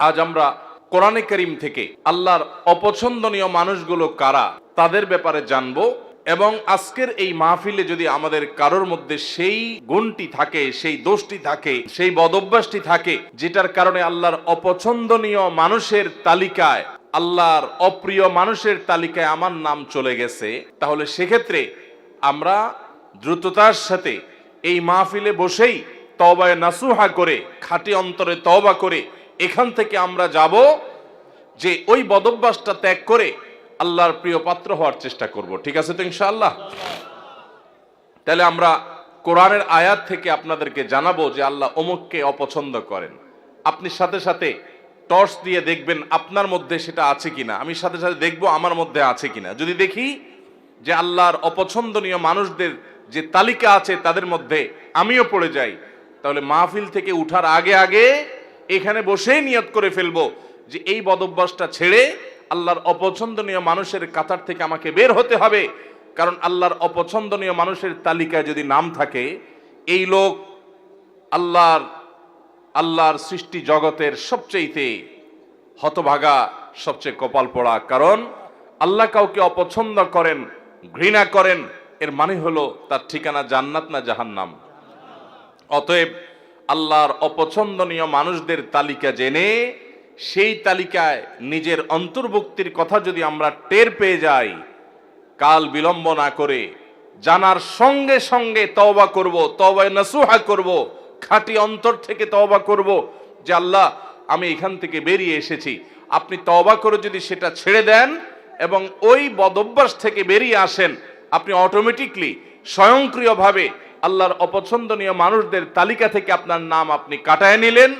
আজ আমরা কোরআনে কারীম থেকে আল্লাহর অপছন্দনীয় মানুষগুলো কারা তাদের ব্যাপারে জানবো, এবং আজকের এই মাহফিলে যদি আমাদের কারোর মধ্যে সেই গুণটি থাকে, সেই দোষটি থাকে, সেই বদঅভ্যাসটি থাকে যেটার কারণে আল্লাহর অপছন্দনীয় মানুষের তালিকায়, আল্লাহর অপ্রিয় মানুষের তালিকায় আমার নাম চলে গেছে, তাহলে সেক্ষেত্রে আমরা দ্রুততার সাথে এই মাহফিলে বসেই তওবায়ে নাসুহা করে, খাঁটি অন্তরে তওবা করে এখান থেকে আমরা যাব যে ওই বদঅভ্যাসটা ত্যাগ করে আল্লাহর প্রিয় পাত্র হওয়ার চেষ্টা করব। ঠিক আছে তো ইনশাআল্লাহ? তাহলে আমরা কোরআনের আয়াত থেকে আপনাদেরকে জানাবো যে আল্লাহ অমুককে অপছন্দ করেন। আপনি সাথে সাথে টর্চ দিয়ে দেখবেন আপনার মধ্যে সেটা আছে কিনা, আমি সাথে সাথে দেখবো আমার মধ্যে আছে কিনা। যদি দেখি যে আল্লাহর অপছন্দনীয় মানুষদের যে তালিকা আছে তাদের মধ্যে আমিও পড়ে যাই, তাহলে মাহফিল থেকে উঠার আগে আগে এখানে বসেই নিয়ত করে ফেলবো যে এই বদঅভ্যাসটা ছেড়ে আল্লাহর অপছন্দনীয় মানুষের কাতার থেকে আমাকে বের হতে হবে। কারণ আল্লাহর অপছন্দনীয় মানুষের তালিকায় যদি নাম থাকে, এই লোক আল্লাহর সৃষ্টি জগতের সবচেয়ে হতভাগা, সবচেয়ে কপাল পোড়া। কারণ আল্লাহ কাউকে অপছন্দ করেন, ঘৃণা করেন, এর মানে হলো তার ঠিকানা জান্নাত না জাহান্নাম। অতএব আল্লাহর অপছন্দনীয় মানুষদের তালিকা জেনে সেই তালিকায় নিজের অন্তর্ভুক্তির কথা যদি আমরা টের পেয়ে যাই, কাল বিলম্ব না করে জানার সঙ্গে সঙ্গে তওবা করব, তওবায়ে নাসুহা করব, খাঁটি অন্তর থেকে তওবা করব যে আল্লাহ আমি এখান থেকে বেরিয়ে এসেছি। আপনি তওবা করে যদি সেটা ছেড়ে দেন এবং ওই বদঅভ্যাস থেকে বেরিয়ে আসেন, আপনি অটোমেটিকলি স্বয়ংক্রিয়ভাবে আল্লাহর অপছন্দনীয় মানুষদের তালিকা থেকে আপনার নাম আপনি কাটায় নিলেন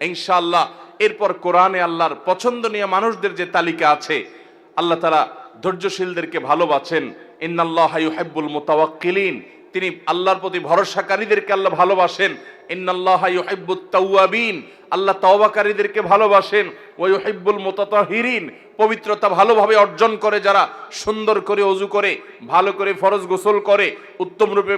ইনশাআল্লাহ। এরপর কোরআনে আল্লাহর পছন্দনীয় মানুষদের যে তালিকা আছে, আল্লাহ তাআলা ধৈর্যশীলদেরকে ভালোবাসেন। ইন্নাল্লাহা ইউহিব্বুল মুতাওয়াক্কিলিন, তিনি আল্লাহর প্রতি ভরসাকারীদেরকে আল্লাহ ভালোবাসেন। ইন্নাল্লাহা ইউহিব্বুত তাওয়াবিন, আল্লাহ তওবাকারীদেরকে ভালোবাসেন। ওয়া ইউহিব্বুল মুতাতাহিরিন, পবিত্রতা ভালোভাবে অর্জন করে যারা, সুন্দর করে ওযু করে, ভালো করে ফরজ গোসল করে, উত্তম রূপে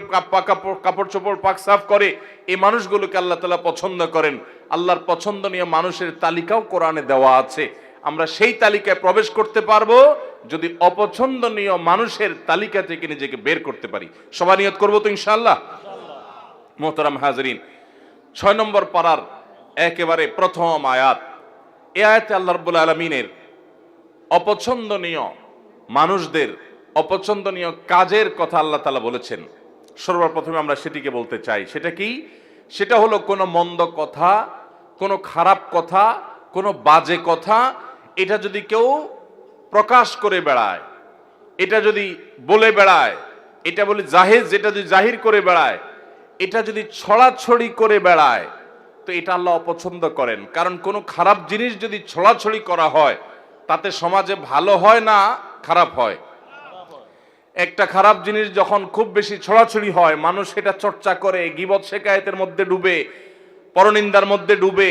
কাপড় চোপড় পাক সাফ করে, এই মানুষগুলোকে আল্লাহ তাআলা পছন্দ করেন। আল্লাহর পছন্দনীয় মানুষের তালিকাও কোরআনে দেওয়া আছে। আমরা সেই তালিকায় প্রবেশ করতে পারবো যদি অপছন্দনীয় মানুষের তালিকা থেকে নিজেকে বের করতে পারি। সবাই নিয়ত করবো তো ইনশাআল্লাহ? মোহতারাম হাজরিন, 6 নম্বর পারার একেবারে প্রথম আয়াত। এই আয়াতে আল্লাহ রাব্বুল আলামিনের অপছন্দনীয় মানুষদের অপছন্দনীয় কাজের কথা আল্লাহ তাআলা বলেছেন। সর্বপ্রথমে আমরা সেটিকে বলতে চাই। সেটা কি? সেটা হলো কোনো মন্দ কথা, কোনো খারাপ কথা, কোনো বাজে কথা, এটা যদি কেউ প্রকাশ করে বেড়ায়, এটা যদি বলে বেড়ায়, এটা বলি জাহির, যেটা যদি জাহির করে বেড়ায়, এটা যদি ছড়াছড়ি করে বেড়ায়, তো এটা আল্লাহ অপছন্দ করেন। কারণ কোনো খারাপ জিনিস যদি ছড়াছড়ি করা হয়, তাতে সমাজে ভালো হয় না খারাপ হয়? একটা খারাপ জিনিস যখন খুব বেশি ছড়াছড়ি হয়, মানুষ সেটা চর্চা করে, গীবত শিকায়েতের মধ্যে ডুবে, পরনিন্দার মধ্যে ডুবে,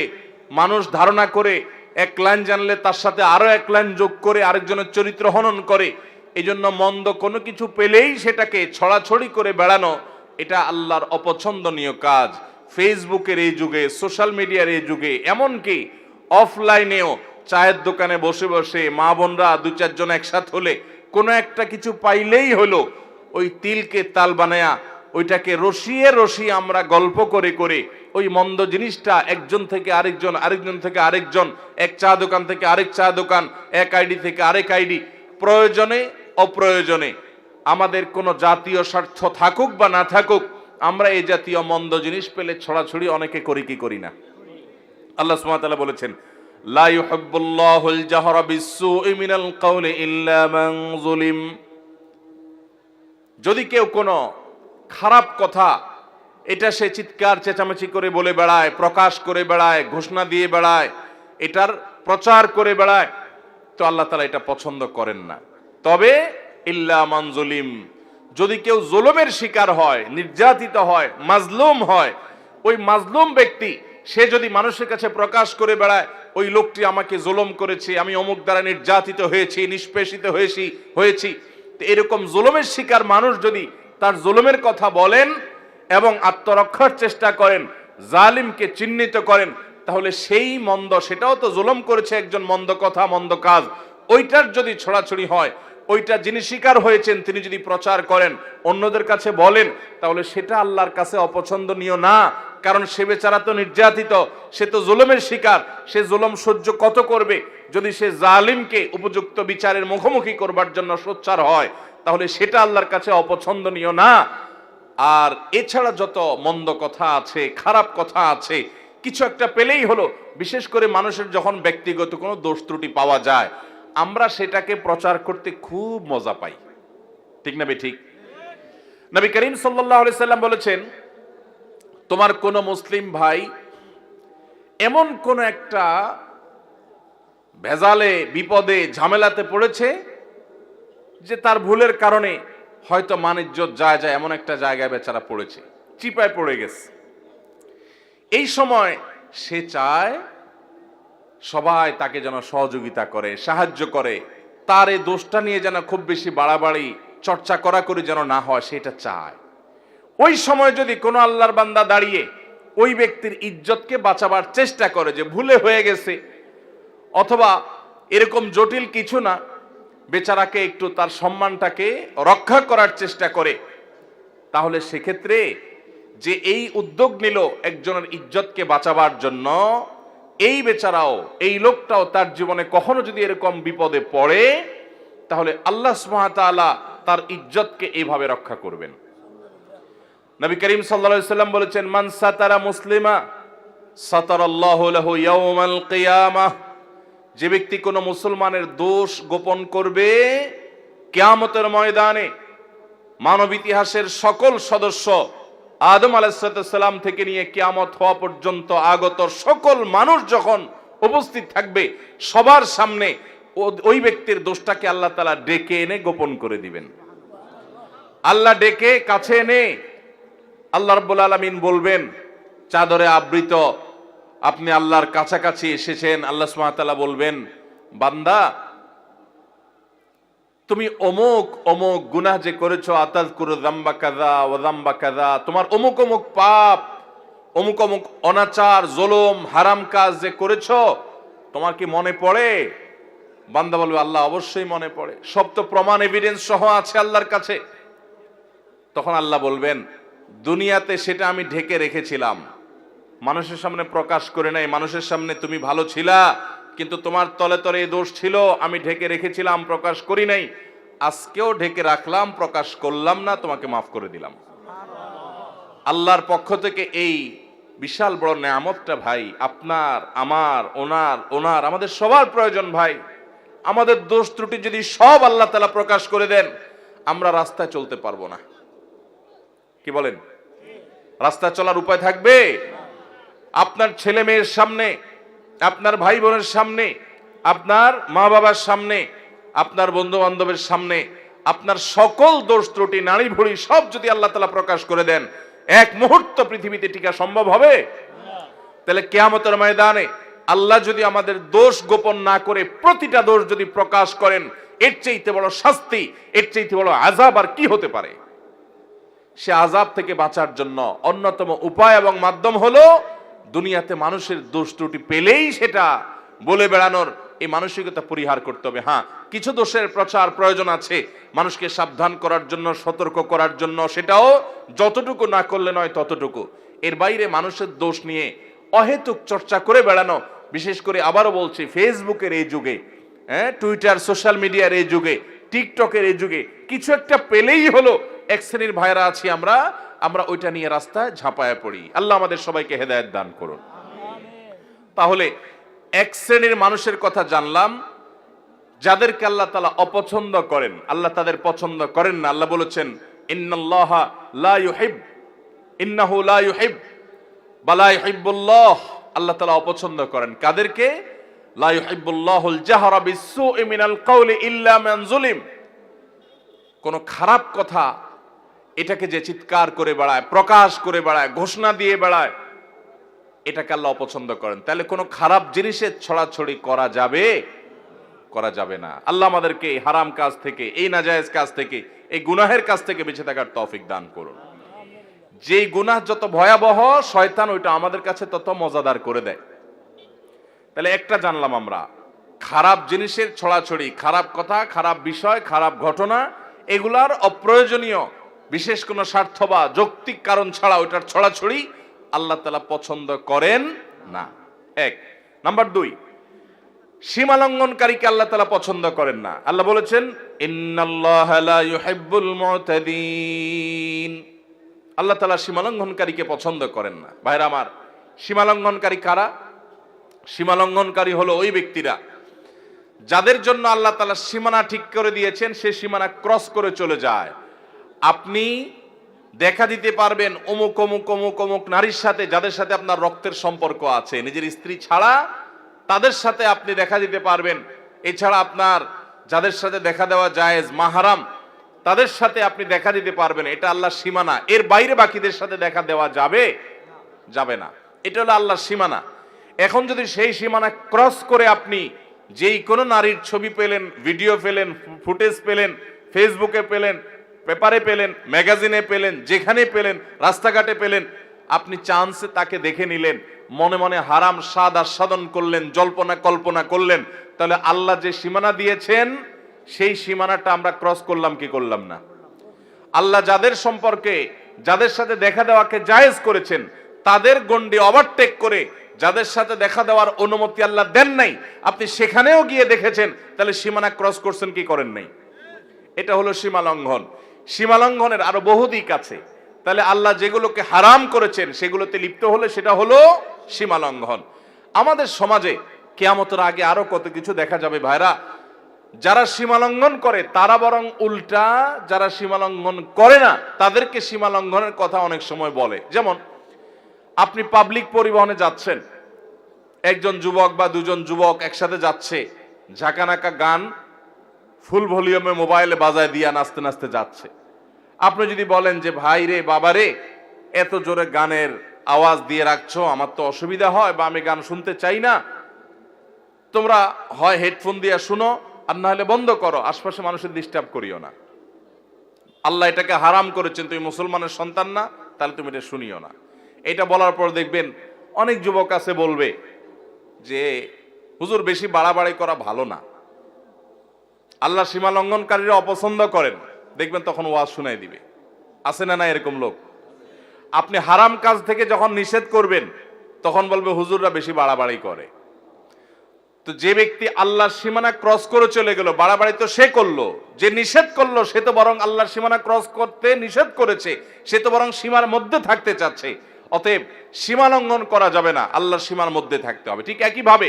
মানুষ ধারণা করে এক লাইন জানলে তার সাথে আরো এক লাইন যোগ করে আরেকজনের চরিত্র হনন করে। এই জন্য মন্দ কোনো কিছু পেলেই সেটাকে ছড়াছড়ি করে বেড়ানো, এটা আল্লাহর অপছন্দনীয় কাজ। ফেসবুকের এই যুগে, সোশ্যাল মিডিয়ার এই যুগে, এমনকি অফলাইনেও চায়ের দোকানে বসে বসে মা বোনরা 2-4 জন একসাথে হলে কোনো একটা কিছু পাইলেই হলো, ওই তিলকে তাল বানায়া ওইটাকে রসিয়ে রসিয়ে আমরা গল্প করে করে ওই মন্দ জিনিসটা একজন থেকে আরেকজন, আরেকজন থেকে আরেকজন, এক চা দোকান থেকে আরেক চা দোকান, এক আইডি থেকে আরেক আইডি, প্রয়োজনে অপ্রয়োজনে আমাদের কোনো জাতীয় স্বার্থ থাকুক বা না থাকুক, আমরা এই জাতীয় মন্দ জিনিস পেলে ছড়াছড়ি অনেকে করি কি করি না? আল্লাহ সুবহানাহু ওয়া তাআলা বলেছেন, লা ইউহিব্বুল্লাহুল জাহরা বিসসুই মিনাল কাওলি ইল্লা মান যুলিম। যদি কেউ কোনো খারাপ কথা, এটা সে চিৎকার চেঁচামেচি করে বলে বেড়ায়, প্রকাশ করে বেড়ায়, ঘোষণা দিয়ে বেড়ায়, এটার প্রচার করে বেড়ায়, তো আল্লাহ তাআলা এটা পছন্দ করেন না। তবে ইল্লা মান যুলিম, যদি কেউ জুলুমের শিকার হয়, নির্যাতিত হয়, মাজলুম হয়, ওই মাজলুম ব্যক্তি সে যদি মানুষের কাছে প্রকাশ করে বেড়ায়, ওই লোকটি আমাকে জুলুম করেছে, আমি অমুক দ্বারা নির্যাতিত হয়েছি, নিষ্পেষিত হয়েছি, এরকম জুলুমের শিকার মানুষ যদি তার জুলুমের কথা বলেন এবং আত্মরক্ষার চেষ্টা করেন, জালিমকে চিহ্নিত করেন, তাহলে সেই মন্দ, সেটাও তো জুলুম করেছে একজন, মন্দ কথা মন্দ কাজ, ওইটার যদি ছড়াছড়ি হয়, ওইটা যিনি শিকার হয়েছেন তিনি যদি প্রচার করেন, অন্যদের কাছে বলেন, তাহলে সেটা আল্লাহর কাছে অপছন্দনীয় না। কারণ সে বেচারা তো নির্যাতিত, সে তো জুলুমের শিকার, সে জুলুম সহ্য কত করবে। যদি সে জালিমকে উপযুক্ত বিচারের মুখোমুখি করবার জন্য সোচ্চার হয়, তাহলে সেটা আল্লাহর কাছে অপছন্দনীয় না। আর এছাড়া যত মন্দ কথা আছে, খারাপ কথা আছে, কিছু একটা পেলেই হলো, বিশেষ করে মানুষের যখন ব্যক্তিগত কোনো দোষ ত্রুটি পাওয়া যায়, আমরা সেটাকে প্রচার করতে খুব মজা পাই, ঠিক না ঠিক? নবী করিম সাল্লাল্লাহু আলাইহি সাল্লাম বলেছেন, তোমার কোন মুসলিম ভাই এমন কোন একটা ভেজালে, বিপদে, ঝামেলাতে পড়েছে যে তার ভুলের কারণে হয়তো মান ইজ্জত যায় যায় এমন একটা জায়গায় বেচারা পড়েছে, চিপায় পড়ে গেছে। এই সময় সে চায় সবাই তাকে যেন সহযোগিতা করে, সাহায্য করে, তার এই দোষটা নিয়ে যেন খুব বেশি বাড়াবাড়ি চর্চা করি যেন না হয়, সেটা চায়। ওই সময় যদি কোনো আল্লাহর বান্দা দাঁড়িয়ে ওই ব্যক্তির ইজ্জতকে বাঁচাবার চেষ্টা করে, যে ভুলে হয়ে গেছে, অথবা এরকম জটিল কিছু না, বেচারাকে একটু তার সম্মানটাকে রক্ষা করার চেষ্টা করে, তাহলে সেক্ষেত্রে যে এই উদ্যোগ নিল একজনের ইজ্জতকে বাঁচাবার জন্য, এই বেচারাও, এই লোকটাও তার জীবনে কখনো যদি এরকম বিপদে পড়ে, তাহলে আল্লাহ সুবহানাহু ওয়া তাআলা তার ইজ্জতকে এইভাবে রক্ষা করবেন। নবী করিম সাল্লাল্লাহু আলাইহি সাল্লাম বলেছেন, মান সাতারা মুসলিমা সাতারাল্লাহু লাহু ইয়াউমাল কিয়ামাহ। যে ব্যক্তি কোনো মুসলমানের দোষ গোপন করবে, কিয়ামতের ময়দানে মানব ইতিহাসের সকল সদস্য, আদম আলাইহিস সালাম থেকে নিয়ে কিয়ামত হওয়া পর্যন্ত আগত সকল মানুষ যখন উপস্থিত থাকবে, সবার সামনে ওই ব্যক্তির দোষটাকে আল্লাহ তাআলা ডেকে এনে গোপন করে দিবেন। আল্লাহ ডেকে কাছে এনে আল্লাহ রাব্বুল আলামিন বলবেন, চাদরে আবৃত, আপনি আল্লাহর কাছাকাছি এসেছেন। আল্লাহ সুবহানাহু ওয়া তাআলা বলবেন, বান্দা তুমি অমুক অমুক গুনাহ যে করেছো, আতাযকুরু যামবা কাযা ওয়া যামবা কাযা, তোমার অমুক অমুক পাপ, অমুক অমুক অনাচার, জুলুম, হারাম কাজ যে করেছো, তোমার কি মনে পড়ে? বান্দা বলবে, আল্লাহ অবশ্যই মনে পড়ে, সব তো প্রমাণ এভিডেন্স সহ আছে আল্লাহর কাছে। তখন আল্লাহ বলবেন, দুনিয়াতে সেটা আমি ঢেকে রেখেছিলাম, মানুষের সামনে প্রকাশ করে নাই। মানুষের সামনে তুমি ভালো ছিলা, কিন্তু তোমার তলে তলে এই দোষ ছিল, আমি ঢেকে রেখেছিলাম, প্রকাশ করি নাই। আজকেও ঢেকে রাখলাম, প্রকাশ করলাম না, তোমাকে মাফ করে দিলাম। আল্লাহর পক্ষ থেকে এই বিশাল বড় নেয়ামতটা ভাই, আপনার, আমার, ওনার আমাদের সবার প্রয়োজন ভাই। আমাদের দোষ ত্রুটি যদি সব আল্লাহ তাআলা প্রকাশ করে দেন, আমরা রাস্তায় চলতে পারবো না। কি বলেন? রাস্তায় চলার উপায় থাকবে? আপনার ছেলে মেয়ের সামনে, আপনার ভাই বোনের সামনে, আপনার মা বাবার সামনে, আপনার বন্ধু বান্ধবের সামনে আপনার সকল দোষ ত্রুটি, নারী ভুঁড়ি সব যদি আল্লাহ তাআলা প্রকাশ করে দেন, এক মুহূর্ত পৃথিবীতে টিকা সম্ভব হবে? তাহলে কিয়ামতের ময়দানে আল্লাহ যদি আমাদের দোষ গোপন না করে প্রতিটা দোষ যদি প্রকাশ করেন, এর চাইতে বড় শাস্তি, এর চাইতে বড় আযাব আর কি হতে পারে? সে আযাব থেকে বাঁচার জন্য অন্যতম উপায় এবং মাধ্যম হলো দুনিয়াতে মানুষের দোষ ত্রুটি পেলেই সেটা বলে বেড়ানোর এই মানসিকতা পরিহার করতে হবে। হ্যাঁ, কিছু দোষের প্রচার প্রয়োজন আছে, মানুষকে সাবধান করার জন্য, সতর্ক করার জন্য, সেটাও যতটুকু না করলে নয় ততটুকু। এর বাইরে মানুষের দোষ নিয়ে অহেতুক চর্চা করে বেড়ানো, বিশেষ করে আবারও বলছি, ফেসবুকের এই যুগে, টুইটার, সোশ্যাল মিডিয়ার এই যুগে, টিকটকের এই যুগে, কিছু একটা পেলেই হলো এক শ্রেণীর ভাইরা আছি আমরা ওইটা নিয়ে রাস্তায় ঝাঁপায়া পড়ি। আল্লাহ আমাদের সবাইকে হেদায়েত দান করুন। তাহলে এক শ্রেণীর মানুষের কথা জানলাম, যাদেরকে আল্লাহ তাআলা অপছন্দ করেন, আল্লাহ তাদের পছন্দ করেন না। আল্লাহ বলেছেন, ইন্নাল্লাহা লা ইউহিব, ইন্নাহু লা ইউহিব বা লা ইউহিব্বুল্লাহ। আল্লাহ তাআলা অপছন্দ করেন কাদেরকে? লা ইউহিব্বুল্লাহুল জাহরা বিসসুই মিনাল কাওলি ইল্লা মান যুলিম। কোন খারাপ কথা এটাকে যে চিৎকার করে বেড়ায়, প্রকাশ করে বেড়ায়, ঘোষণা দিয়ে বেড়ায়, এটাকে আল্লাহ অপছন্দ করেন। তাহলে কোনো খারাপ জিনিসের ছড়াছড়ি করা যাবে? করা যাবে না। আল্লাহ আমাদেরকে এই হারাম কাজ থেকে, এই নাজায়েজ কাজ থেকে, এই গুনাহের কাজ থেকে বেঁচে থাকার তৌফিক দান করুন। যেই গুনাহ যত ভয়াবহ, শয়তান ওইটা আমাদের কাছে তত মজাদার করে দেয়। তাহলে একটা জানলাম আমরা, খারাপ জিনিসের ছড়াছড়ি, খারাপ কথা, খারাপ বিষয়, খারাপ ঘটনা, এগুলার অপ্রয়োজনীয় বিশেষ কোনো স্বার্থ বা যৌক্তিক কারণ ছাড়া ওইটার ছড়াছড়ি আল্লাহ তাআলা পছন্দ করেন না। এক নাম্বার 2, সীমালঙ্ঘনকারীকে আল্লাহ তাআলা পছন্দ করেন না। আল্লাহ বলেছেন ইন্নাল্লাহা লা ইউহিব্বুল মুতাদিন, আল্লাহ তাআলা সীমালঙ্ঘনকারীকে পছন্দ করেন না। ভাইরা আমার, সীমালঙ্ঘনকারী কারা? সীমালঙ্ঘনকারী হলো ওই ব্যক্তিরা যাদের জন্য আল্লাহ তাআলা সীমানা ঠিক করে দিয়েছেন, সে সীমানা ক্রস করে চলে যায়। আপনি দেখা দিতে পারবেন অমুক অমুক অমুক অমুক নারীর সাথে, যাদের সাথে আপনার রক্তের সম্পর্ক আছে, নিজের স্ত্রী ছাড়া তাদের সাথে আপনি দেখা দিতে পারবেন। এছাড়া আপনার যাদের সাথে দেখা দেওয়া জায়েজ, মাহারাম, তাদের সাথে আপনি দেখা দিতে পারবেন। এটা আল্লাহর সীমানা। এর বাইরে বাকিদের সাথে দেখা দেওয়া যাবে যাবে না। এটা হলো আল্লাহর সীমানা। এখন যদি সেই সীমানা ক্রস করে আপনি যেই কোনো নারীর ছবি পেলেন, ভিডিও পেলেন, ফুটেজ পেলেন, ফেসবুকে পেলেন, পেপারে পেলেন, ম্যাগাজিনে পেলেন, যেখানে পেলেন, রাস্তাঘাটে পেলেন, আপনি চান্সে তাকে দেখে নিলেন, মনে মনে হারাম স্বাদ আস্বাদন করলেন, জল্পনা কল্পনা করলেন, তাহলে আল্লাহ যে সীমানা দিয়েছেন সেই সীমানাটা আমরা ক্রস করলাম কি করলাম না? আল্লাহ যাদের সম্পর্কে, যাদের সাথে দেখা দেওয়াকে জায়েজ করেছেন, তাদের গণ্ডি ওভারটেক করে যাদের সাথে দেখা দেওয়ার অনুমতি আল্লাহ দেন নাই, আপনি সেখানেও গিয়ে দেখেছেন, তাহলে সীমানা ক্রস করছেন কি করেন নাই? এটা হলো সীমা লঙ্ঘন। সীমা লঙ্ঘনের আরো বহু দিক আছে। তাহলে আল্লাহ যেগুলোকে হারাম করেছেন সেগুলোতে লিপ্ত হলে সেটা হলো সীমা লঙ্ঘন। আমাদের সমাজে কিয়ামতের আগে আরো কত কিছু দেখা যাবে ভাইরা। যারা সীমা লঙ্ঘন করে তারা বরং উল্টা যারা সীমা লঙ্ঘন করে না তাদেরকে সীমা লঙ্ঘনের কথা অনেক সময় বলে। যেমন আপনি পাবলিক পরিবহনে যাচ্ছেন, একজন যুবক বা দুজন যুবক একসাথে যাচ্ছে, ঝাঁকানাকা গান ফুল ভলিউমে মোবাইলে বাজায় দিয়া নাচতে নাচতে যাচ্ছে। আপনি যদি বলেন যে ভাই রে, বাবা রে, এত জোরে গানের আওয়াজ দিয়ে রাখছো, আমার তো অসুবিধা হয় বা আমি গান শুনতে চাই না, তোমরা হয় হেডফোন দিয়ে শুনো আর না হলে বন্ধ করো, আশপাশে মানুষের ডিস্টার্ব করিও না। আল্লাহ এটাকে হারাম করেছেন, তুমি মুসলমানের সন্তান না, তাহলে তুমি এটা শুনিও না। এটা বলার পর দেখবেন অনেক যুবক আছে বলবে যে হুজুর বেশি বাড়াবাড়ি করা ভালো না, আল্লাহ সীমা লঙ্ঘনকারীরা অপছন্দ করেন, দেখবেন তখন ওয়াজ শুনাই দিবে। আছে না না এরকম লোক? আপনি হারাম কাজ থেকে যখন নিষেধ করবেন তখন বলবে হুজুররা বেশি বাড়াবাড়ি করে। তো যে ব্যক্তি আল্লাহর সীমানা ক্রস করে চলে গেল, বাড়াবাড়ি তো সে করলো, যে নিষেধ করলো সে তো বরং আল্লাহর সীমানা ক্রস করতে নিষেধ করেছে, সে তো বরং সীমার মধ্যে থাকতে চাচ্ছে। অতএব সীমা লঙ্ঘন করা যাবে না, আল্লাহর সীমার মধ্যে থাকতে হবে। ঠিক একইভাবে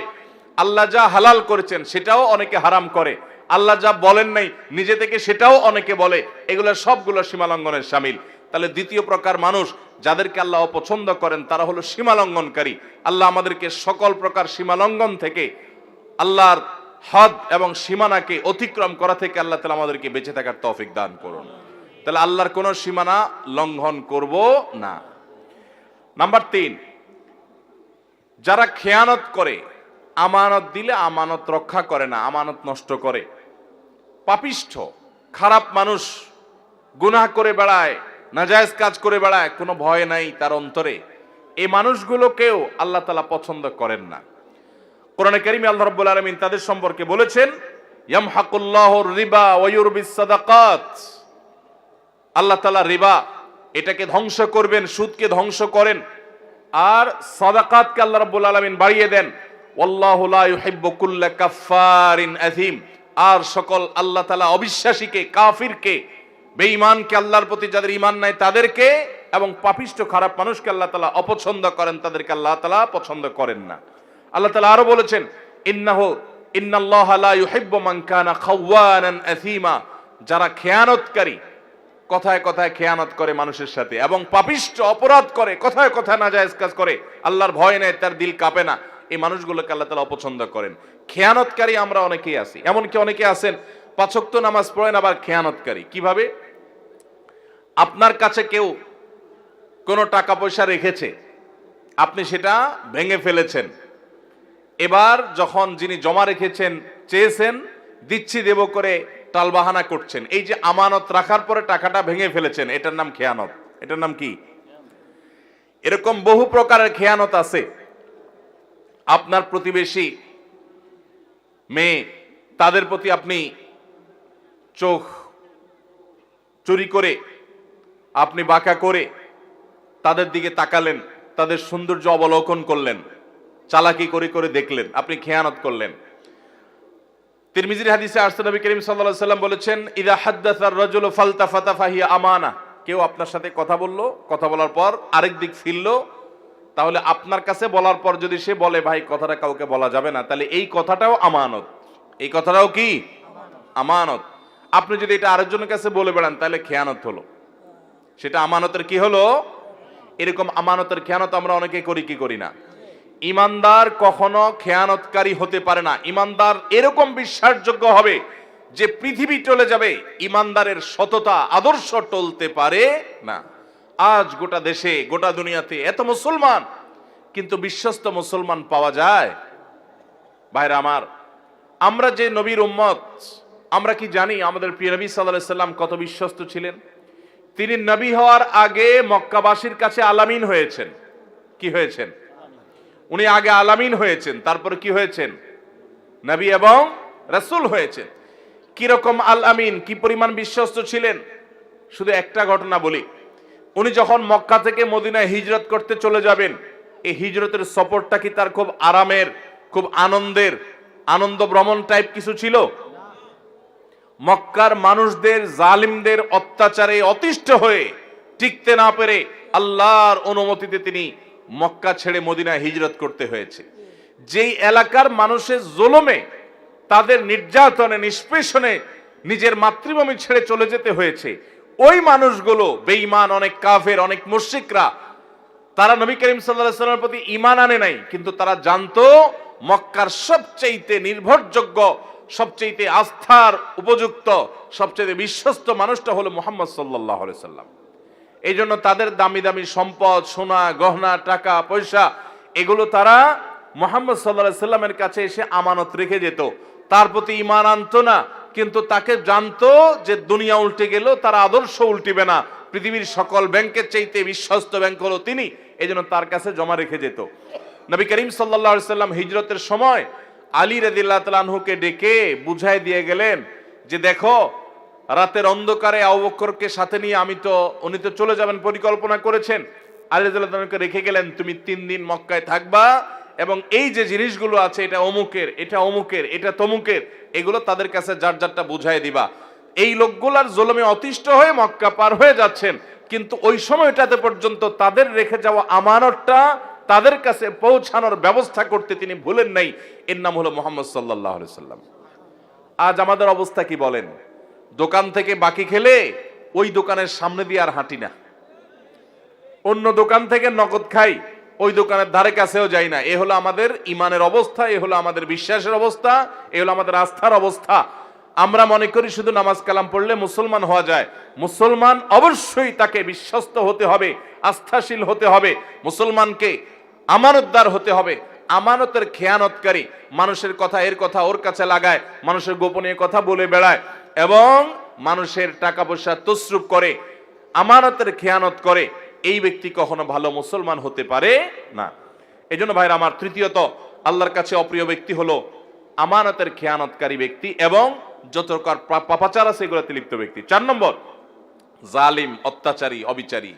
আল্লাহ যা হালাল করেছেন সেটাও অনেকে হারাম করে, আল্লাহ যা বলেন নাই নিজে থেকে সেটাও অনেকে বলে, এগুলো সবগুলো সীমা লঙ্ঘনের শামিল। তাহলে দ্বিতীয় প্রকার মানুষ যাদেরকে আল্লাহ অপছন্দ করেন তারা হলো সীমা লঙ্ঘনকারী। আল্লাহ আমাদেরকে সকল প্রকার সীমা লঙ্ঘন থেকে, আল্লাহর হদ এবং সীমানাকে অতিক্রম করা থেকে আল্লাহ তাআলা আমাদেরকে বেঁচে থাকার তৌফিক দান করুন। তাহলে আল্লাহর কোন সীমানা লঙ্ঘন করব না। নাম্বার 3, যারা খেয়ানত করে, আমানত দিলে আমানত রক্ষা করে না, আমানত নষ্ট করে, পাপিষ্ঠ খারাপ মানুষ, গুনাহ করে বেড়ায়, নাজায়েজ কাজ করে বেড়ায়, কোনো ভয় নাই তার অন্তরে, এই মানুষগুলোকেও আল্লাহ তাআলা পছন্দ করেন না। কোরআনে কারীমে আল্লাহ রাব্বুল আলামিন তাদের সম্পর্কে বলেছেন ইয়ামহাকুল্লাহুর রিবা ওয়া ইউরবিস সাদাকাত, আল্লাহ তাআলা রিবা এটাকে ধ্বংস করবেন, সুদকে ধ্বংস করেন, আর সাদাকাতকে আল্লাহ রাব্বুল আলামিন বাড়িয়ে দেন। ওয়াল্লাহু লা ইউহিব্বু কুল্লা কাফফারিন আযীম, আর সকল আল্লাহ তাআলা অবিশ্বাসীকে, কাফিরকে, বেঈমানকে, আল্লাহর প্রতি যাদের ঈমান নাই তাদেরকে, এবং পাপিষ্ঠ খারাপ মানুষকে আল্লাহ তাআলা অপছন্দ করেন, তাদেরকে আল্লাহ তাআলা পছন্দ করেন না। আল্লাহ তাআলা আরো বলেছেন ইন্নাল্লাহা লা ইউহিব্বু মান কানা খাওয়ানান আথীমা, যারা খেয়ানতকারী, কথায় কথায় খেয়ানত করে মানুষের সাথে, এবং পাপিষ্ঠ অপরাধ করে, কথায় কথায় নাজায়েজ কাজ করে, আল্লাহর ভয় নেই, তার দিল কাঁপে না, এই মানুষগুলোকে আল্লাহ তাআলা অপছন্দ করেন। খেয়ানতকারী আমরা অনেকেই আছি, এমনকি অনেকে আছেন 5 ওয়াক্ত নামাজ পড়েন আবার খেয়ানতকারী। কিভাবে? আপনার কাছে কেউ কোনো টাকা পয়সা রেখেছে, আপনি সেটা ভেঙে ফেলেছেন, এবার যখন যিনি জমা রেখেছেন চেয়েছেন, দিচ্ছি দেব করে টালবাহানা করছেন, এই যে আমানত রাখার পরে টাকাটা ভেঙে ফেলেছেন, এটার নাম খেয়ানত। এটার নাম কি? এরকম বহু প্রকারের খেয়ানত আছে। আপনার প্রতিবেশী মেয়ে, তাদের প্রতি আপনি চোখ চুরি করে, আপনি বাঁকা করে তাদের দিকে তাকালেন, তাদের সৌন্দর্য অবলোকন করলেন, চালাকি করে করে দেখলেন, আপনি খেয়ানত করলেন। তিরমিজির হাদিসে আসছে, নবী করিম সাল্লাল্লাহু আলাইহি ওয়াসাল্লাম বলেছেন, ইযা হাদ্দাসা আর-রাজুলু ফালতাফাতা ফাহিয়া আমানা। কেউ আপনার সাথে কথা বললো, কথা বলার পর আরেক দিক ফিরলো, তাহলে আপনার কাছে বলার পর যদি সে বলে ভাই কথাটা কাউকে বলা যাবে না, তাহলে এই কথাটাও আমানত। এই কথাটাও কি আমানত। আপনি যদি এটা আরেকজনের কাছে বলে বেড়ান তাহলে খেয়ানত হলো, সেটা আমানতের কি হলো? এরকম আমানতের খেয়ানত আমরা অনেকে করি কি করি না। ইমানদার কখনো খেয়ানতকারী হতে পারে না। ইমানদার এরকম বিশ্বাসযোগ্য হবে যে পৃথিবী চলে যাবে, ইমানদারের সততা আদর্শ টলতে পারে না। আজ গোটা দেশে, গোটা দুনিয়াতে এত মুসলমান, কিন্তু বিশ্বস্ত মুসলমান পাওয়া যায়? ভাইরা আমার, আমরা যে নবীর উম্মত, আমরা কি জানি আমাদের প্রিয় নবী সাল্লাল্লাহু আলাইহি সাল্লাম কত বিশ্বস্ত ছিলেন? তিনি নবী হওয়ার আগে মক্কাবাসীর কাছে আলামিন হয়েছেন। কি হয়েছেন? উনি আগে আলামিন হয়েছেন, তারপর কি হয়েছেন? নবী এবং রাসূল হয়েছেন। কিরকম আল আমিন, কি পরিমাণ বিশ্বস্ত ছিলেন? শুধু একটা ঘটনা বলি। উনি যখন মক্কা থেকে মদিনায় হিজরত করতে চলে যাবেন, এই হিজরতের সফরটা কি তার খুব আরামের, খুব আনন্দের, আনন্দ ভ্রমণ টাইপ কিছু ছিল? মক্কার মানুষদের, জালিমদের অত্যাচারে অতিষ্ঠ হয়ে টিকতে না পেরে আল্লাহর অনুমতিতে তিনি মক্কা ছেড়ে মদিনায় হিজরত করতে হয়েছে। যেই এলাকার মানুষের জুলুমে, তাদের নির্যাতনে, নিষ্পেষণে নিজের মাতৃভূমি ছেড়ে চলে যেতে হয়েছে, ওই মানুষগুলো বেঈমান, অনেক কাফের, অনেক মুশরিকরা, তারা নবী করিম সাল্লাল্লাহু আলাইহি ওয়াসাল্লামের প্রতি ঈমান আনে নাই, কিন্তু তারা জানতো মক্কার সবচেয়ে নির্ভরযোগ্য, সবচেয়ে আস্থার উপযুক্ত, সবচেয়ে বিশ্বস্ত মানুষটা হলো মুহাম্মদ সাল্লাল্লাহু আলাইহি সাল্লাম। এই জন্য তাদের দামি দামি সম্পদ, সোনা গহনা, টাকা পয়সা, এগুলো তারা মুহাম্মদ সাল্লাল্লাহু আলাইহি সাল্লামের কাছে এসে আমানত রেখে যেত। তার প্রতি ঈমান আনতো না, কিন্তু তাকে জানতো যে দুনিয়া উল্টে গেল তার আদর্শ উল্টিবে না, পৃথিবীর সকল ব্যাংকের চাইতে বিশ্বস্ত ব্যাংক হলো তিনি, এই জন্য তার কাছে জমা রেখে যেত। নবী করিম সাল্লাল্লাহু আলাইহি সাল্লাম হিজরতের সময় আলী রাদিয়াল্লাহু তাআলা আনহুকে ডেকে বুঝাই দিয়ে গেলেন যে দেখো, রাতের অন্ধকারে আবু বকরকে সাথে নিয়ে উনি তো চলে যাবেন পরিকল্পনা করেছেন, আলী রাদিয়াল্লাহু তাআলাকে রেখে গেলেন, তুমি 3 দিন মক্কায় থাকবা এবং এই যে জিনিসগুলো আছে, এটা অমুকের, এটা অমুকের, এটা তমুকের, এগুলো তাদের কাছে যার যারটা বুঝাই দিবা। এই লোকগুলার জুলুমে অতিষ্ঠ হয়ে মক্কা পার হয়ে যাচ্ছেন, কিন্তু ওই সময়টাতে পর্যন্ত তাদের রেখে যাওয়া আমানতটা তাদের কাছে পৌঁছানোর ব্যবস্থা করতে তিনি ভুলেন নাই। এর নাম হলো মুহাম্মদ সাল্লাল্লাহু আলাইহি সাল্লাম। আজ আমাদের অবস্থা কি বলেন? দোকান থেকে বাকি খেলে ওই দোকানের সামনে দিয়ে আর হাঁটি না, অন্য দোকান থেকে নগদ খাই, ওই দোকানের ধারে কাছেও যাই না। এ হলো আমাদের ইমানের অবস্থা, এ হলো আমাদের বিশ্বাসের অবস্থা, এ হলো আমাদের আস্থার অবস্থা। আমরা মনে করি শুধু নামাজ কালাম পড়লে মুসলমান হওয়া যায়। মুসলমান অবশ্যই তাকে বিশ্বস্ত হতে হবে, আস্থাশীল হতে হবে, মুসলমানকে আমানতদার হতে হবে। আমানতের খেয়ানতকারী, মানুষের কথা এর কথা ওর কাছে লাগায়, মানুষের গোপনীয় কথা বলে বেড়ায় এবং মানুষের টাকা পয়সা তসরুপ করে, আমানতের খেয়ানত করে, এই ব্যক্তি কখনো ভালো মুসলমান হতে পারে না। এই জন্য ভাইরা আমার, তৃতীয়ত আল্লাহর কাছে অপ্রিয় ব্যক্তি হলো আমানতের খেয়ানতকারী ব্যক্তি এবং যত প্রকার পাপাচার আছে এগুলোতে লিপ্ত ব্যক্তি। 4 নম্বর, জালিম, অত্যাচারী, অবিচারী।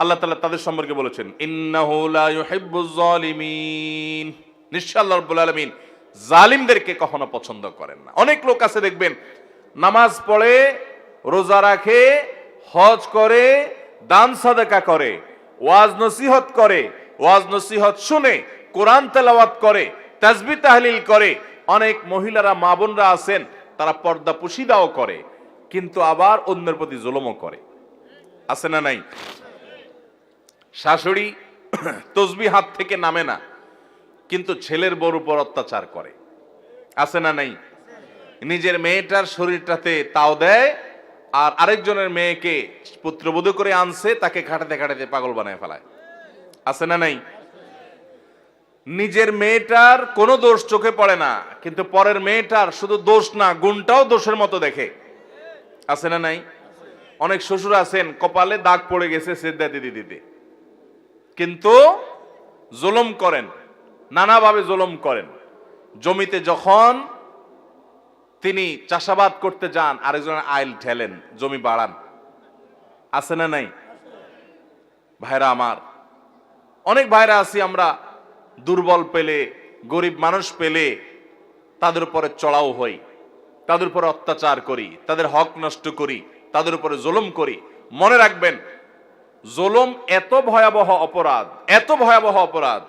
আল্লাহ তাআলা তাদের সম্পর্কে বলেছেন, ইন্নাহু লা ইউহিব্বুজ জালিমিন, নিশ্চয় আল্লাহ রাব্বুল আলামিন জালিমদেরকে কখনো পছন্দ করেন না। অনেক লোক আছে দেখবেন, নামাজ পড়ে, রোজা রাখে, হজ করে, দান সাদাকা করে, ওয়াজ নসিহত করে, ওয়াজ নসিহত শুনে, কোরআন তেলাওয়াত করে, তাসবিহ তাহলিল করে। অনেক মহিলারা, মা বোনরা আছেন, তারা পর্দা পুশিদাও করে, কিন্তু আবার অন্যের প্রতি জুলুমও করে। আছে না নাই? শাশুড়ি তসবিহ হাত থেকে নামে না, কিন্তু ছেলের বউর উপর অত্যাচার করে। আছে না নাই? নিজের মেয়েটার শরীরটাতে তাও দেয়, আর আরেকজনের মেয়েকে পুত্রবধূ করে আনছে, তাকে খাটাতে খাটাতে পাগল বানায় ফেলায়। আছে না নাই? নিজের মেয়েটার কোনো দোষ চোখে পড়ে না, কিন্তু পরের মেয়েটার শুধু দোষ না, গুণটাও দোষের মতো দেখে। আছে না নাই? অনেক শ্বশুর আছেন, কপালে দাগ পড়ে গেছে সেজদা দিতে দিতে, কিন্তু জুলুম করেন, নানাভাবে জুলুম করেন। জমিতে যখন তিনি চাষাবাদ করতে যান, আরেকজনের আইল ঠেলেন, জমি বাড়ান, আছে না নাই? ভাইরা আমার, অনেক ভাইরা আছি আমরা, দুর্বল পেলে, গরিব মানুষ পেলে তাদের উপরে চড়াও হই, তাদের উপরে অত্যাচার করি, তাদের হক নষ্ট করি, তাদের উপরে জুলুম করি। মনে রাখবেন, জুলুম এত ভয়াবহ অপরাধ, এত ভয়াবহ অপরাধ,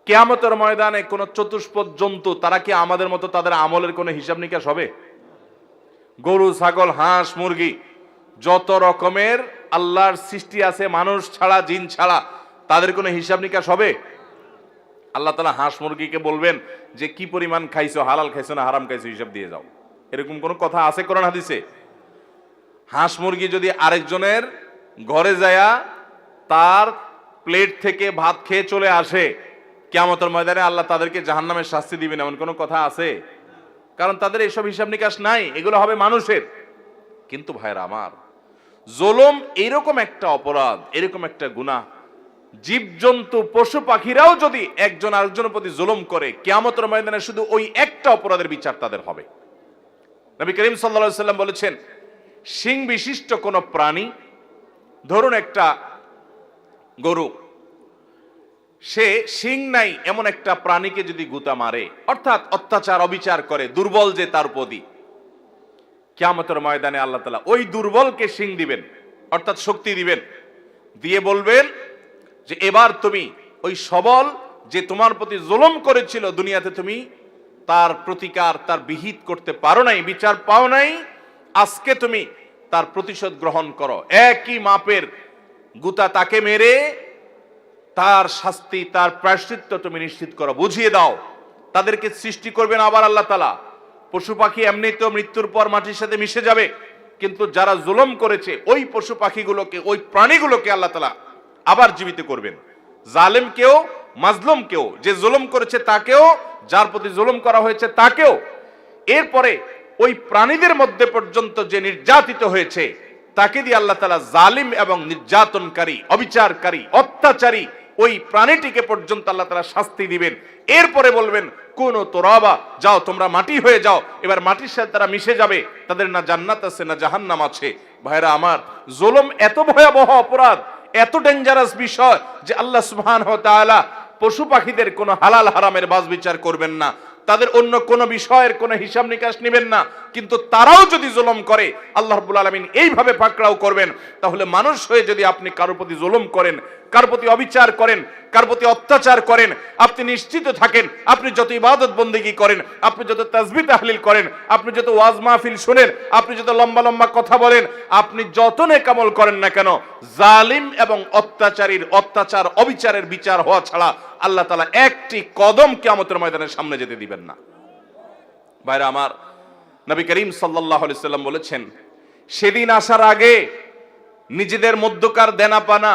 কিয়ামতের ময়দানে কোন চতুষ্পদ জন্তু তারা কি আমাদের মতো তাদের আমলের কোনো হিসাব নিকাশ হবে? গরু, ছাগল, হাঁস, মুরগি, যত রকমের আল্লাহর সৃষ্টি আছে মানুষ ছাড়া, জিন ছাড়া, তাদের কোনো হিসাব নিকাশ হবে? আল্লাহ তাআলা হাঁস মুরগিকে বলবেন যে কি পরিমাণ খাইছো, হালাল খাইছো না হারাম খাইছো, হিসাব দিয়ে যাও। এরকম কোন কথা আছে কোরআন হাদিসে? হাঁস মুরগি যদি আরেকজনের ঘরে যায়া তার প্লেট থেকে ভাত খেয়ে চলে আসে, কিয়ামতের ময়দানে আল্লাহ তাদেরকে জাহান্নামের শাস্তি দিবেন, এমন কোনো কথা আছে? কারণ তাদের এইসব হিসাব নিকাশ নাই, এগুলো হবে মানুষের। কিন্তু ভাইরা আমার, জুলুম এরকম একটা অপরাধ, এরকম একটা গুনাহ, জীবজন্তু পশু পাখিরাও যদি একজন আরেকজনের প্রতি জুলুম করে, কিয়ামতের ময়দানে শুধু ওই একটা অপরাধের বিচার তাদের হবে। নবী করিম সাল্লাল্লাহু আলাইহি ওয়াসাল্লাম বলেছেন, শিং বিশিষ্ট কোন প্রাণী, ধরুন একটা গরু, সে শিং নাই এমন একটা প্রাণীকে যদি গুতা মারে, অর্থাৎ অত্যাচার অবিচার করে, দুর্বল যে তার প্রতি, কিয়ামতের ময়দানে আল্লাহ তাআলা ওই দুর্বলকে শিং দিবেন, অর্থাৎ শক্তি দিবেন, দিয়ে বলবেন যে এবার তুমি ওই সবল যে তোমার প্রতি জুলুম করেছিল, দুনিয়াতে তুমি তার প্রতিকার, তার বিহিত করতে পারো নাই, বিচার পাও নাই, আজকে তুমি তার প্রতিশোধ গ্রহণ করো। একই মাপের গুতা তাকে মেরে তার শাস্তি, তার প্রায়শ্চিত্ত তুমি নিশ্চিত করো, বুঝিয়ে দাও। তাদেরকে সৃষ্টি করবেন আবার আল্লাহ তাআলা। পশু পাখি এমনিতেও মৃত্যুর পর মাটির সাথে মিশে যাবে, কিন্তু যারা জুলুম করেছে ওই পশু পাখিগুলোকে, ওই প্রাণীগুলোকে আল্লাহ তাআলা আবার জীবিত করবেন। জালেমকেও, মাজলুমকেও, যে জুলুম করেছে তাকেও, যার প্রতি জুলুম করা হয়েছে তাকেও। এরপরে ওই প্রাণীদের মধ্যে পর্যন্ত যে নির্যাতিত হয়েছে তাকে দিয়ে আল্লাহ তাআলা জালিম এবং নির্যাতনকারী, অবিচারকারী, অত্যাচারী ওই প্রাণীটিকে পর্যন্ত আল্লাহ তাআলা শাস্তি দিবেন। এরপরে বলবেন কোন তোরাবা, যাও তোমরা মাটি হয়ে যাও। এবার মাটির সাথে তারা মিশে যাবে, তাদের না জান্নাত আছে না জাহান্নাম আছে। ভাইরা আমার, জুলুম এত ভয়াবহ অপরাধ, এত ডেঞ্জারাস বিষয় যে আল্লাহ সুবহানাহু ওয়া তাআলা পশু পাখিদের কোনো হালাল হারামের বাজ বিচার করবেন না, তাদের অন্য কোনো বিষয়ের কোনো হিসাব নিকাশ নেবেন না। কিন্তু তারাও যদি জুলুম করে, আল্লাহ রাব্বুল আলামিন এইভাবে পাকড়াও করবেন। তাহলে মানুষ হয়ে যদি আপনি কারোর প্রতি জুলুম করেন, কারোর প্রতি অবিচার করেন, কারোর প্রতি অত্যাচার করেন, আপনি নিশ্চিত থাকেন, আপনি যত ইবাদত বন্দেগী করেন, আপনি যত তাসবিহ তাহলিল করেন, আপনি যত ওয়াজ মাহফিল শুনেন, আপনি যত লম্বা লম্বা কথা বলেন, আপনি যত নেক আমল করেন না কেন, জালিম এবং অত্যাচারীর অত্যাচার, অবিচারের বিচার হওয়া ছাড়া আল্লাহ তাআলা একটি কদম কিয়ামতের ময়দানের সামনে যেতে দিবেন না। ভাইরা আমার, নবী করিম সাল্লাল্লাহু আলাইহি সাল্লাম বলেছেন, সেদিন আসার আগে নিজেদের মধ্যকার দেনা পানা,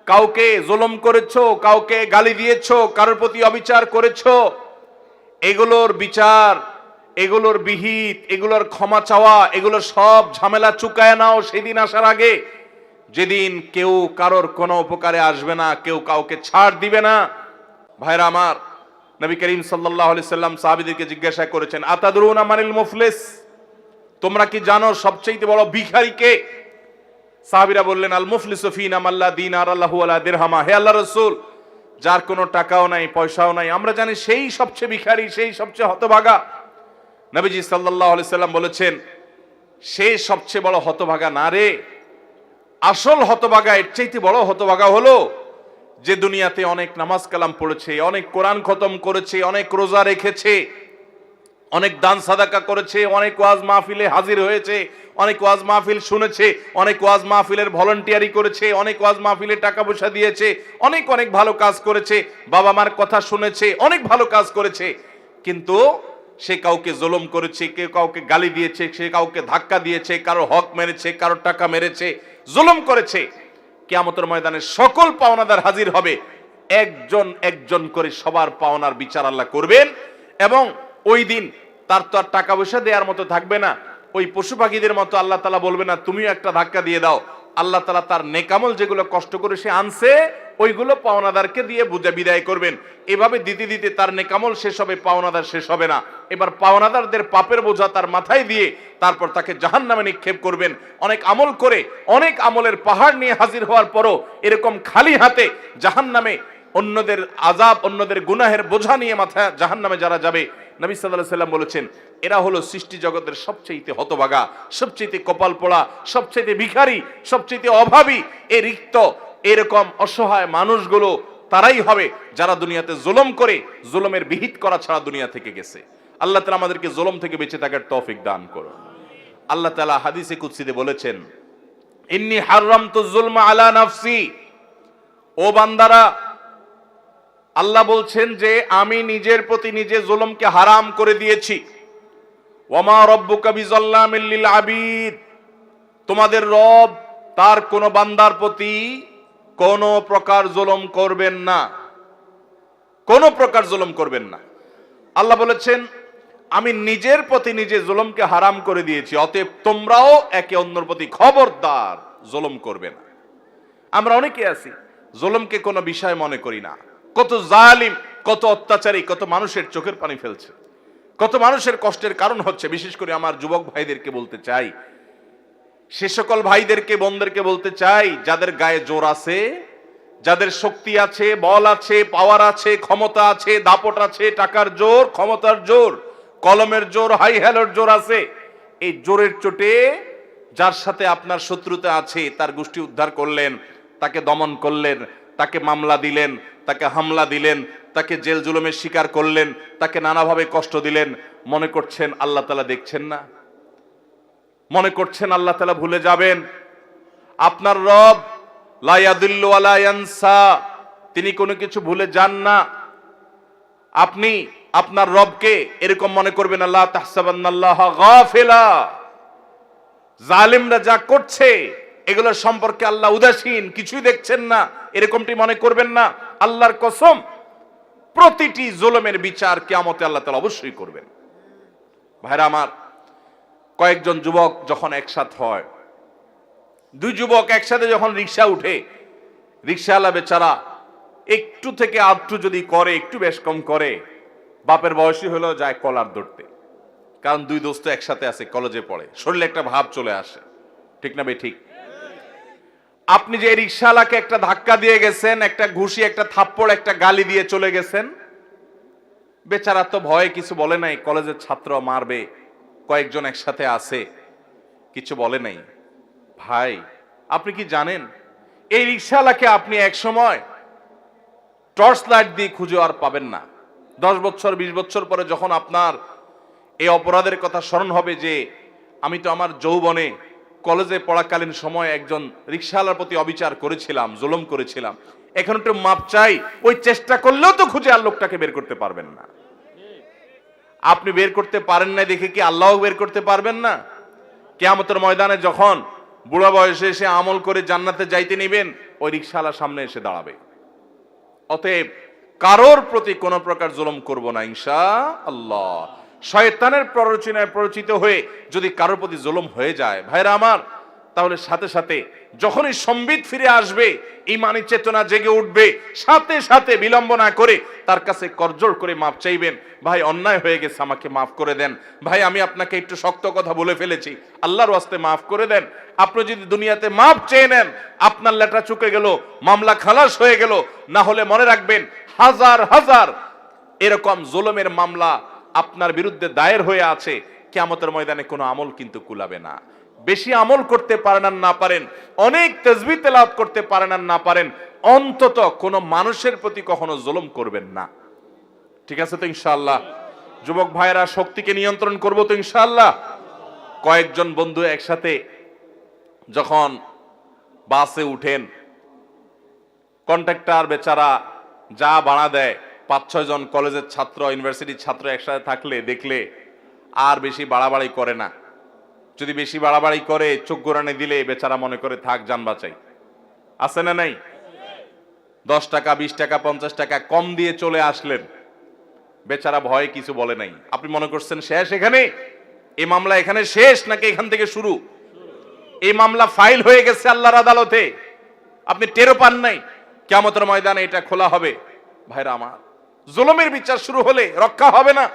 কাউকে জুলুম করেছো, কাউকে গালি দিয়েছো, কারোর প্রতি অবিচার করেছো, এগুলোর বিচার, এগুলোর বিহিত, এগুলোর ক্ষমা চাওয়া, এগুলো সব ঝামেলা চুকায় নাও সেদিন আসার আগে, যেদিন কেউ কারোর কোনো উপকারে আসবে না, কেউ কাউকে ছাড় দিবে না। ভাইরা আমার, নবী করিম সাল্লাল্লাহু আলাইহি সাল্লাম সাহাবীদেরকে জিজ্ঞাসা করেছেন, আতাদরুনা মানিল মুফলিস, তোমরা কি জানো সবচেয়ে বড় ভিখারি কে? সাহাবীরা বললেন, আল মুফলিসু ফিনা মাল্লা দিনার লাহু ওয়ালা দিরহামা। হে আল্লাহর রাসূল, যার কোনো টাকাও নাই, পয়সাও নাই, আমরা জানি সেই সবচেয়ে ভিখারি, সেই সবচেয়ে হতভাগা। নবীজি সাল্লাল্লাহু আলাইহি সাল্লাম বলেছেন, সেই সবচেয়ে বড় হতভাগা না রে, আসল হতভাগা, এর চাইতে বড় হতভাগা হলো যে দুনিয়াতে অনেক নামাজ কালাম পড়েছে, অনেক কোরআন খতম করেছে, অনেক রোজা রেখেছে, অনেক দান সাদাকা করেছে, অনেক ওয়াজ মাহফিলে হাজির হয়েছে, অনেক ওয়াজ মাহফিল শুনেছে, অনেক ওয়াজ মাহফিলের ভলান্টিয়ারি করেছে, অনেক ওয়াজ মাহফিলে টাকা পয়সা দিয়েছে, অনেক অনেক ভালো কাজ করেছে, বাবা মার কথা শুনেছে, অনেক ভালো কাজ করেছে, কিন্তু সে কাউকে জুলুম করেছে, কেউ কাউকে গালি দিয়েছে, সে কাউকে ধাক্কা দিয়েছে, কারো হক মেরেছে, কারো টাকা মেরেছে, জুলুম করেছে। কিয়ামতের ময়দানে সকল পাওনাদার হাজির হবে, একজন একজন করে সবার পাওনার বিচার আল্লাহ করবেন। এবং ওই দিন তার তো আর টাকা পয়সা দেওয়ার মতো থাকবে না, ওই পশু পাখিদের মতো আল্লাহ তাআলা বলবে না তুমিও একটা ধাক্কা দিয়ে দাও। আল্লাহ তাআলা তার নেকামল যেগুলো কষ্ট করে সে আনছে ওইগুলো পাওনাদারকে দিয়ে বুঝে বিদায় করবেন। এভাবে দিতে দিতে তার নেকামল শেষ হবে, পাওনাদার শেষ হবে না। এবার পাওনাদারদের পাপের বোঝা তার মাথায় দিয়ে তারপর তাকে জাহান্নামে নিক্ষেপ করবেন। অনেক আমল করে, অনেক আমলের পাহাড় নিয়ে হাজির হওয়ার পরও এরকম খালি হাতে জাহান্নামে অন্যদের আযাব, অন্যদের গুনাহের বোঝা নিয়ে মাথায় জাহান্নামে যারা যাবে, নবী সাল্লাল্লাহু আলাইহি সাল্লাম বলেছেন এরা হলো সৃষ্টি জগতের সবচেয়ে হতভাগা, সবচেয়ে কপাল পোড়া, সবচেয়ে ভিখারি, সবচেয়ে অভাবী। এই রিক্ত এরকম অসহায় মানুষগুলো তারাই হবে যারা দুনিয়াতে জুলুম করে, জুলুমের বিহিত করা ছাড়া দুনিয়া থেকে গেছে। আল্লাহ তাআলা আমাদেরকে জুলুম থেকে বেঁচে থাকার তৌফিক দান করুন। আল্লাহ তাআলা হাদিসে কুদসিতে বলেছেন, ইন্নী হারামতু যুলমা আলা নাফসি। ও বান্দারা, আল্লাহ বলছেন যে আমি নিজের প্রতি নিজে জুলুমকে হারাম করে দিয়েছি। ওয়ামা রব্বুকা বিযাল্লামিল লিল আবিদ। তোমাদের রব তার কোন বান্দার প্রতি কোন প্রকার জুলুম করবেন না, কোন প্রকার জুলুম করবেন না। আল্লাহ বলেছেন আমি নিজের প্রতি নিজে জুলুমকে হারাম করে দিয়েছি, অতএব তোমরাও একে অন্যের প্রতি খবরদার জুলুম করবে না। আমরা অনেকে আছি জুলুমকে কোনো বিষয় মনে করি না। কত জালিম, কত অত্যাচারী, কত মানুষের চোখের পানি ফেলছে, কত মানুষের কষ্টের কারণ হচ্ছে। বিশেষ করে আমার যুবক ভাইদেরকে বলতে চাই, সে সকল ভাইদেরকে, বোনদেরকে বলতে চাই যাদের গায়ে জোর আছে, যাদের শক্তি আছে, বল আছে, পাওয়ার আছে, ক্ষমতা আছে, দাপট আছে, টাকার জোর, ক্ষমতার জোর, কলমের জোর, হাই হ্যালোর জোর আছে, এই জোরের চোটে যার সাথে আপনার শত্রুতা আছে তার গোষ্ঠী উদ্ধার করলেন, তাকে দমন করলেন, তাকে মামলা দিলেন, তাকে হামলা দিলেন, তাকে জেল জুলুমের শিকার করলেন, তাকে নানাভাবে কষ্ট দিলেন। মনে করছেন আল্লাহ তাআলা দেখছেন না? মনে করছেন আল্লাহ তাআলা ভুলে যাবেন? আপনার রব লা ইয়াদিল্লু ওয়ালা ইয়ানসা, তিনি কোনো কিছু ভুলে যান না। আপনি আপনার রবকে এরকম মনে করবেন, আল্লাহ তাহসাবান্নাল্লাহ গাফিলা, জালিমরা যা করছে এগুলো সম্পর্কে আল্লাহ উদাসীন, কিছুই দেখছেন না, এরকমটি মনে করবেন না। আল্লাহর কসম, প্রতিটি জুলুমের বিচার কিয়ামতে আল্লাহ তাআলা অবশ্যই করবেন। ভাইরা আমার, কয়েকজন যুবক যখন একসাথ হয়, দুই যুবক একসাথে যখন রিকশা উঠে, রিকশাওয়ালা বেচারা একটু থেকে আধটু যদি করে, একটু বেশ কম করে, বাপের বয়সী হলেও যায় কলার ধরতে। কারণ দুই দোস্ত একসাথে আছে, কলেজে পড়ে, শরীরে একটা ভাব চলে আসে, ঠিক না ভাই? ঠিক। আপনি যে রিকশাওয়ালাকে একটা ধাক্কা দিয়ে গেছেন, একটা ঘুষি, একটা থাপ্পড়, একটা গালি দিয়ে চলে গেছেন, বেচারা তো ভয়ে কিছু বলে নাই, কলেজের ছাত্র মারবে, কয়েকজন একসাথে আছে, কিছু বলে নাই। ভাই, আপনি কি জানেন এই রিকশাওয়ালাকে আপনি এক সময় টর্চ লাইট দিয়ে খুঁজে আর পাবেন না। 10 বছর 20 বছর পরে যখন আপনার এই অপরাধের কথা স্মরণ হবে যে আমি তো আমার যৌবনে কলেজে পড়াকালীন সময় একজন রিকশাওয়ালার প্রতি অবিচার করেছিলাম, জুলুম করেছিলাম, এখন একটু মাপ চাই, ওই চেষ্টা করলেও তো খুঁজে আর লোকটাকে বের করতে পারবেন না। আপনি বের করতে পারেন না দেখে কি আল্লাহও বের করতে পারবেন না? কিয়ামতের ময়দানে যখন বুড়া বয়সে এসে আমল করে জান্নাতে যাইতে নেবেন, ওই রিকশাওয়ালার সামনে এসে দাঁড়াবে। অতএব কারোর প্রতি কোন প্রকার জুলুম করব না ইনশাআল্লাহ। শয়তানের প্ররোচনায় প্ররোচিত হয়ে যদি কারোর প্রতি জুলুম হয়ে যায়, ভাইরা আমার, তাহলে সাথে সাথে যখনই সম্বিত ফিরে আসবে, ঈমানি চেতনা জেগে উঠবে, সাথে সাথে বিলম্ব না করে তার কাছে করজোড় করে মাপ চাইবেন। ভাই, অন্যায় হয়ে গেছে, আমাকে মাফ করে দেন। ভাই, আমি আপনাকে একটু শক্ত কথা বলে ফেলেছি, আল্লাহর ওয়াস্তে মাফ করে দেন। আপনি যদি দুনিয়াতে মাপ চেয়ে নেন, আপনার লেটা চুকে গেল, মামলা খালাস হয়ে গেল। না হলে মনে রাখবেন, হাজার হাজার এরকম জুলুমের মামলা আপনার বিরুদ্ধে দায়ের হয়ে আছে, কিয়ামতের ময়দানে কোনো আমল কিন্তু কুলাবে না। বেশি আমল করতে পারেন আর না পারেন, অনেক তাসবিহ তেলাওয়াত করতে পারেন আর না পারেন, অন্তত কোনো মানুষের প্রতি কখনো জুলুম করবেন না। ঠিক আছে তো ইনশাআল্লাহ? যুবক ভাইরা, শক্তিকে নিয়ন্ত্রণ করব তো ইনশাআল্লাহ? কয়েকজন বন্ধু একসাথে যখন বাসে উঠেন, কন্ট্রাক্টর বেচারা যা ভাড়া দেয়, 5-6 জন কলেজের ছাত্র, ইউনিভার্সিটির ছাত্র একসাথে থাকলে দেখলে আর বেশি বাড়াবাড়ি করে না। যদি বেশি বাড়াবাড়ি করে, চোখ গোরানি দিলে বেচারা মনে করে থাক, যান বাঁচাই। আছে না নাই? 10 টাকা 20 টাকা 50 টাকা কম দিয়ে চলে আসলেন, বেচারা ভয়ে কিছু বলে নাই। আপনি মনে করছেন শেষ এখানে, এই মামলা এখানে শেষ, নাকি এখান থেকে শুরু? এই মামলা ফাইল হয়ে গেছে আল্লাহর আদালতে, আপনি টেরও পান নাই। কিয়ামতের ময়দানে এটা খোলা হবে। ভাইরা আমার, জুলুমের বিচার শুরু হলে রক্ষা হবে না।